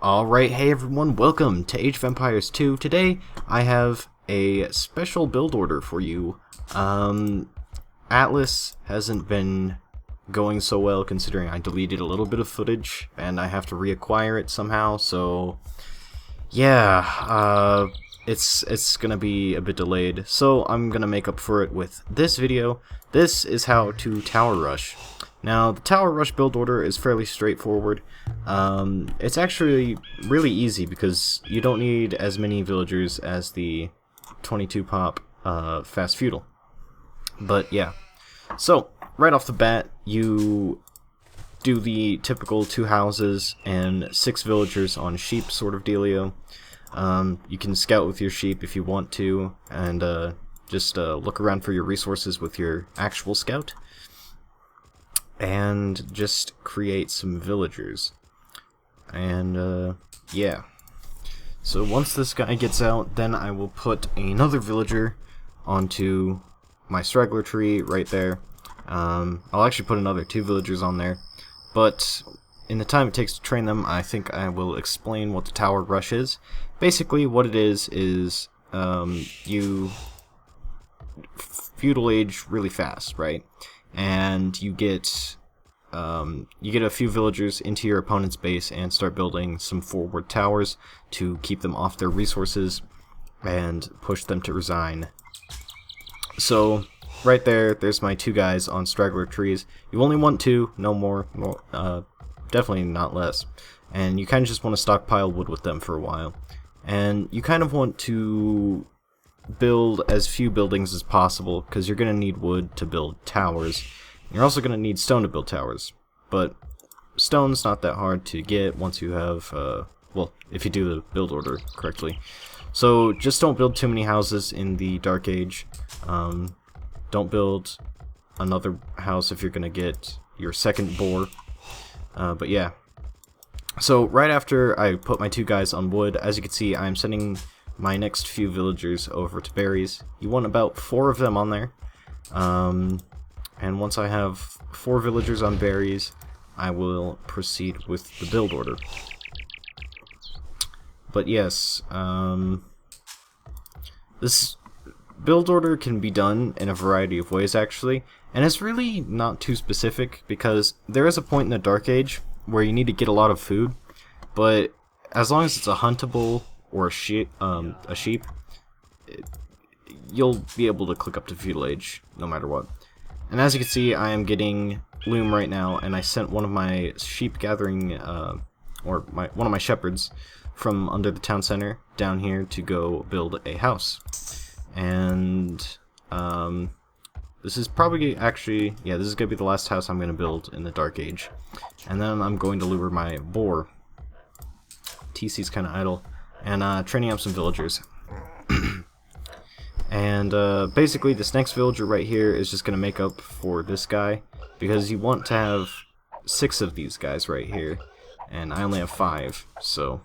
Alright, hey everyone, welcome to Age of Empires 2. Today, I have a special build order for you. Atlas hasn't been going so well considering I deleted a little bit of footage and I have to reacquire it somehow, so yeah, it's gonna be a bit delayed. So I'm gonna make up for it with this video. This is how to tower rush. Now, the tower rush build order is fairly straightforward. It's actually really easy because you don't need as many villagers as the 22 pop fast feudal. But yeah, so right off the bat, you do the typical 2 houses and 6 villagers on sheep sort of dealio. You can scout with your sheep if you want to, and just look around for your resources with your actual scout. And just create some villagers. And yeah. So once this guy gets out, then I will put another villager onto my straggler tree right there. I'll actually put another 2 villagers on there, but in the time it takes to train them, I think I will explain what the tower rush is. Basically what it is you feudal age really fast, right? And you get a few villagers into your opponent's base and start building some forward towers to keep them off their resources and push them to resign. So right there's my 2 guys on straggler trees. You only want 2, no more, definitely not less. And you kind of just want to stockpile wood with them for a while. And you kind of want to build as few buildings as possible because you're going to need wood to build towers. You're also going to need stone to build towers, but stone's not that hard to get once you have, well, if you do the build order correctly. So just don't build too many houses in the Dark Age. Don't build another house if you're going to get your second boar. But yeah. So right after I put my 2 guys on wood, as you can see, I'm sending my next few villagers over to berries. You want about 4 of them on there. And once I have 4 villagers on berries, I will proceed with the build order. But yes, this build order can be done in a variety of ways actually, and it's really not too specific because there is a point in the Dark Age where you need to get a lot of food, but as long as it's a huntable or a sheep, you'll be able to click up to feudal age no matter what. And as you can see, I am getting loom right now, and I sent one of my sheep gathering, one of my shepherds from under the town center down here to go build a house. And this is probably actually, yeah, this is going to be the last house I'm going to build in the Dark Age. And then I'm going to lure my boar. TC's kind of idle. And training up some villagers. And basically this next villager right here is just going to make up for this guy, because you want to have 6 of these guys right here, and I only have 5, so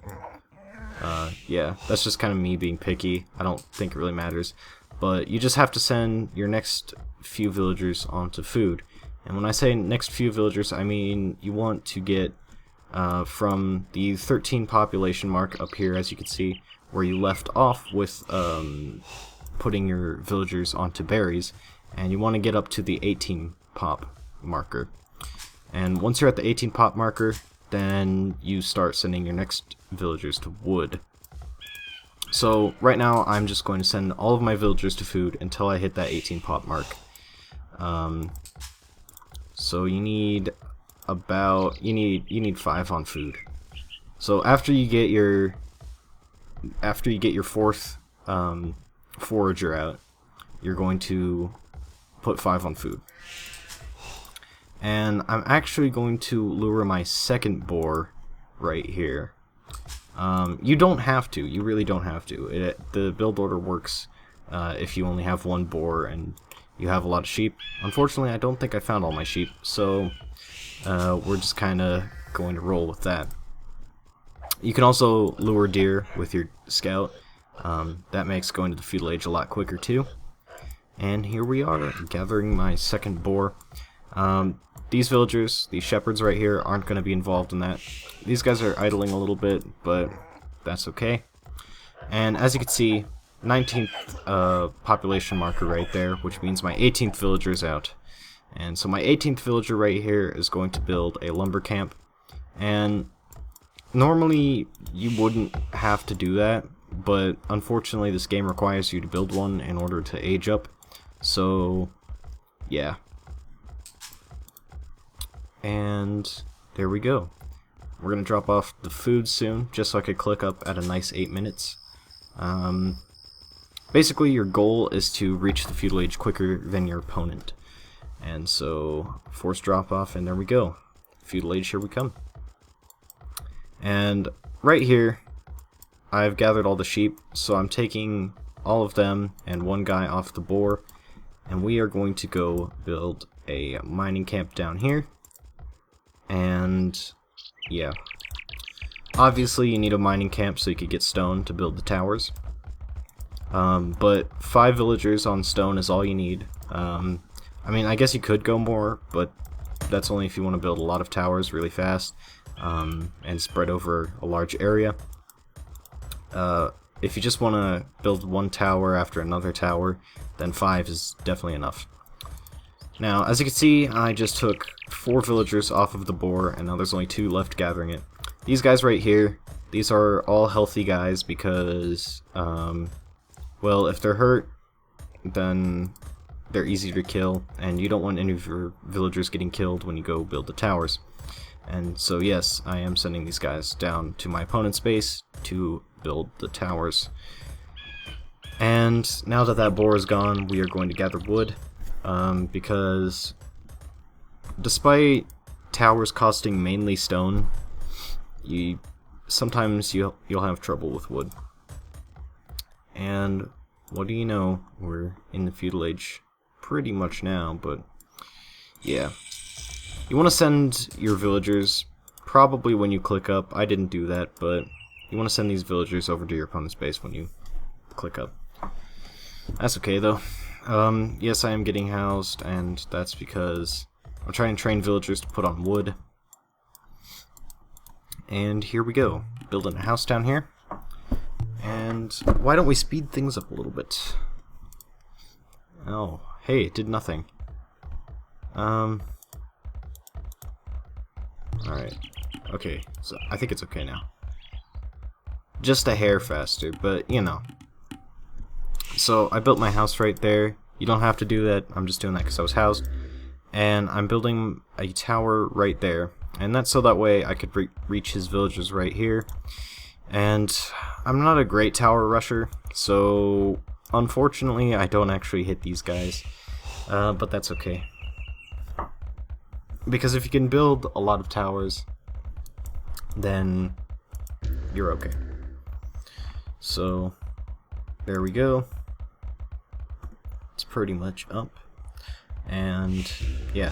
yeah, that's just kind of me being picky. I don't think it really matters, but you just have to send your next few villagers onto food. And when I say next few villagers, I mean you want to get from the 13 population mark up here, as you can see, where you left off with putting your villagers onto berries, and you want to get up to the 18 pop marker. And once you're at the 18 pop marker, then you start sending your next villagers to wood. So right now I'm just going to send all of my villagers to food until I hit that 18 pop mark. So you need about you need 5 on food. So after you get your 4th forager out, you're going to put 5 on food. And I'm actually going to lure my second boar right here. You don't have to, you really don't have to. The build order works if you only have 1 boar and you have a lot of sheep. Unfortunately, I don't think I found all my sheep, so we're just kind of going to roll with that. You can also lure deer with your scout. That makes going to the feudal age a lot quicker too. And here we are, gathering my second boar. these villagers, these shepherds right here, aren't going to be involved in that. These guys are idling a little bit, but that's okay. And as you can see, 19th population marker right there, which means my 18th villager is out. And so my 18th villager right here is going to build a lumber camp. And normally you wouldn't have to do that, but unfortunately this game requires you to build one in order to age up. So yeah. And there we go. We're gonna drop off the food soon, just so I could click up at a nice 8 minutes. Basically your goal is to reach the feudal age quicker than your opponent. And so force drop off, and there we go. Feudal age, here we come. And right here I've gathered all the sheep, so I'm taking all of them and one guy off the boar, and we are going to go build a mining camp down here. And yeah, obviously you need a mining camp so you could get stone to build the towers, but 5 villagers on stone is all you need. I mean, I guess you could go more, but that's only if you want to build a lot of towers really fast, and spread over a large area. If you just want to build one tower after another tower, then 5 is definitely enough. Now, as you can see, I just took 4 villagers off of the boar, and now there's only 2 left gathering it. These guys right here, these are all healthy guys because, well, if they're hurt, then they're easy to kill, and you don't want any of your villagers getting killed when you go build the towers. And so yes, I am sending these guys down to my opponent's base to build the towers. And now that that boar is gone, we are going to gather wood, because despite towers costing mainly stone, sometimes you'll have trouble with wood. And what do you know, we're in the feudal age pretty much now, but yeah. You want to send your villagers probably when you click up. I didn't do that, but you want to send these villagers over to your opponent's base when you click up. That's okay though. Yes, I am getting housed, and that's because I'm trying to train villagers to put on wood. And here we go, building a house down here. And why don't we speed things up a little bit? Oh, hey, it did nothing. Alright, okay, so I think it's okay now. Just a hair faster, but you know. So I built my house right there. You don't have to do that, I'm just doing that because I was housed. And I'm building a tower right there, and that's so that way I could reach his villagers right here. And I'm not a great tower rusher, so unfortunately I don't actually hit these guys, but that's okay. Because if you can build a lot of towers, then you're okay. So there we go. It's pretty much up. And yeah,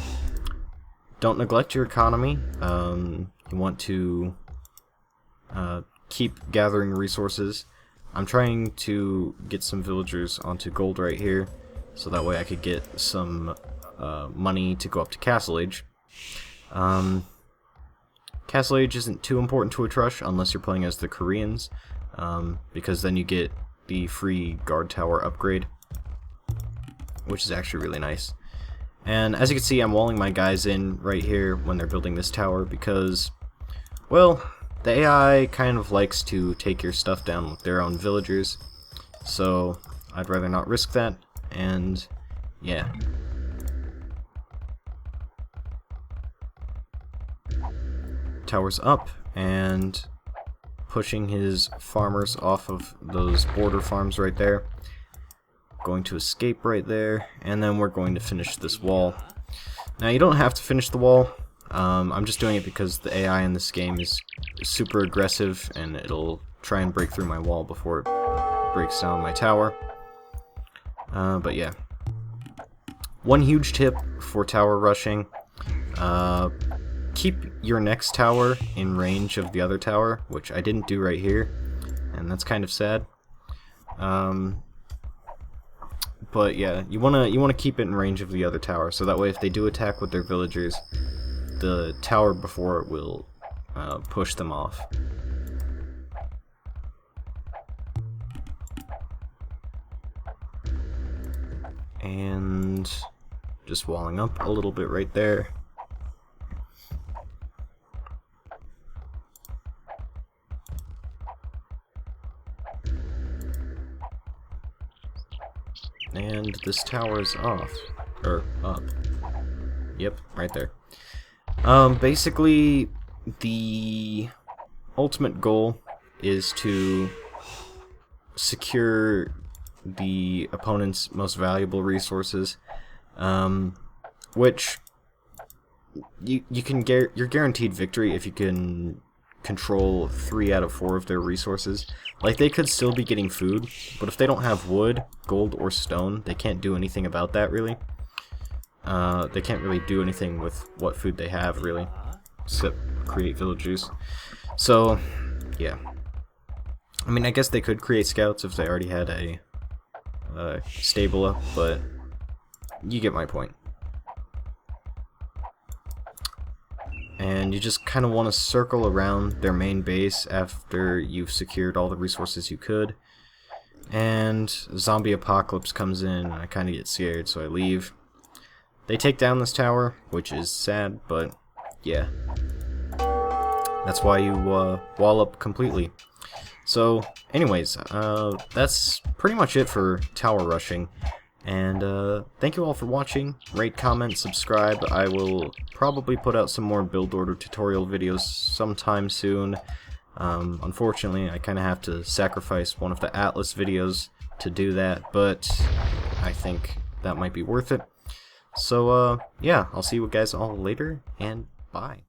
don't neglect your economy. You want to keep gathering resources. I'm trying to get some villagers onto gold right here, so that way I could get some money to go up to Castle Age. Castle Age isn't too important to a Trush unless you're playing as the Koreans, because then you get the free guard tower upgrade, which is actually really nice. And as you can see, I'm walling my guys in right here when they're building this tower because, well, the AI kind of likes to take your stuff down with their own villagers, so I'd rather not risk that, and yeah. Tower's up, and pushing his farmers off of those border farms right there. Going to escape right there, and then we're going to finish this wall. Now you don't have to finish the wall. I'm just doing it because the AI in this game is super aggressive, and it'll try and break through my wall before it breaks down my tower. But yeah. One huge tip for tower rushing, keep your next tower in range of the other tower, which I didn't do right here, and that's kind of sad. But yeah, you wanna keep it in range of the other tower, so that way if they do attack with their villagers, the tower before it will push them off. And just walling up a little bit right there. And this tower is off. Or up. Yep, right there. Basically, the ultimate goal is to secure the opponent's most valuable resources, which you can you're guaranteed victory if you can control 3 out of 4 of their resources. Like, they could still be getting food, but if they don't have wood, gold, or stone, they can't do anything about that, really. They can't really do anything with what food they have, really, except create villagers. So, yeah. I mean, I guess they could create scouts if they already had a stable up, but you get my point. And you just kind of want to circle around their main base after you've secured all the resources you could. And zombie apocalypse comes in, and I kind of get scared, so I leave. They take down this tower, which is sad, but yeah. That's why you wall up completely. So, anyways, that's pretty much it for tower rushing. And thank you all for watching. Rate, comment, subscribe. I will probably put out some more build order tutorial videos sometime soon. Unfortunately, I kind of have to sacrifice one of the Atlas videos to do that, but I think that might be worth it. So, yeah, I'll see you guys all later, and bye.